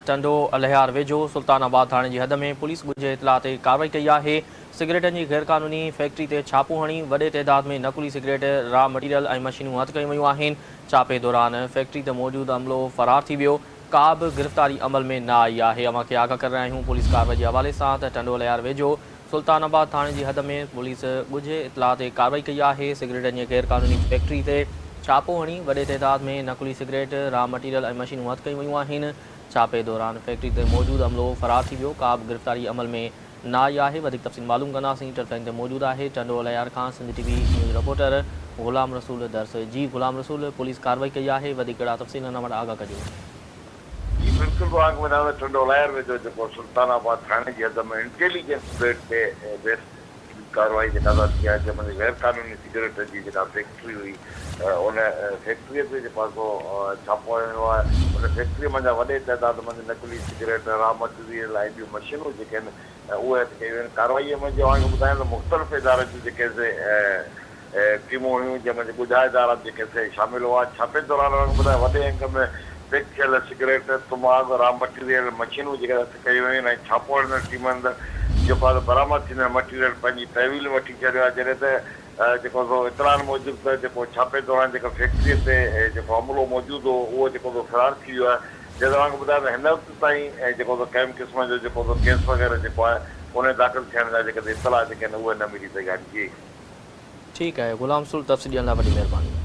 टंडो अलहयार वेझो सुल्तानाबाद थाणे जी हद में पुलिस ॻुझे इतला ते कार्रवाई कई आहे। सिगरेटनि जी गैरकानूनी फैक्ट्री ते छापो हणी वॾे तइदाद में नकुली सिगरेट, रॉ मटीरियल ऐं मशीनूं हथ कयूं वयूं आहिनि। छापे दौरान फैक्ट्री ते मौजूदु अमलो फरार थी वियो। का बि गिरफ़्तारी अमल में न आई आहे। अव्हांखे आगाह करे रहिया आहियूं पुलिस कार्रवाई जे हवाले सां त टंडो अलहयार वेझो सुल्तानाबाद थाणे जी हद में पुलिस ॻुझे इतला ते कार्रवाई कई आहे। सिगरेटनि जी गैरकानूनी फैक्ट्री ते छापो हणी वॾे तइदाद में नकुली सिगरेट, रॉ मटीरियल ऐं मशीनूं हथ कयूं वयूं आहिनि। छापे दौरान फैक्ट्री ते मौजूदु अमलो फरार थी वियो। का बि गिरफ़्तारी अमल में न आई आहे। वधीक तफ़सील मालूम कंदासीं। टेलीफोन ते मौजूदु आहे टंडो अलहयार खां सिंध टीवी न्यूज़ रिपोर्टर ग़ुलाम रसूल दर्स। जी ग़ुलाम रसूल, पुलिस कार्रवाई कई आहे, वधीक कहिड़ा तफ़सील हिन वटि आगाह कजो। जी बिल्कुलु आग में टंडो अलहयार वेझो जेको सुल्तानाबाद थाणे जी हद में इंटेलिजेंस बेस ते बेस कार्रवाई जेका थी आहे जंहिंमें गैर कानूनी सिगरेट जी जेका फैक्ट्री हुई उन फैक्ट्रीअ ते जेको आहे छापो हणियो आहे। उन फैक्ट्रीअ मंझां वॾे तइदाद में नकुली सिगरेट, रॉ मटीरियल ऐं ॿियूं मशीनूं जेके आहिनि उहे हथ कयूं आहिनि। कार्रवाईअ में तव्हांखे ॿुधायां त मुख़्तलिफ़ इदारनि जूं जेके टीमूं हुयूं जंहिंमें ॻुझा इदारा जेके शामिल हुआ। छापे दौरान ॿुधायो वॾे अंक में पैक थियल सिगरेट, तमाकू, रॉ मटीरियल, मशीनूं जेके हथ कयूं आहिनि ऐं छापो हणंदड़ टीमनि जेको आहे बरामद थींदड़ मटीरियल पंहिंजी तहवील वठी छॾियो आहे। जॾहिं त जेको इतलान मूजिबि त जेको छापे दौरान जेको फैक्ट्रीअ ते जेको अमलो मौजूदु हो उहो जेको फरार थी वियो आहे। जंहिं तव्हांखे ॿुधायां त हिन वक़्तु ताईं जेको कंहिं क़िस्म जो जेको केस वग़ैरह जेको आहे उन दाख़िल थियण लाइ जेके इतला जेके आहिनि उहे न मिली सघिया आहिनि। जी ठीकु आहे ग़ुलाम रसूल, तफ़सील ॾियण लाइ वॾी महिरबानी।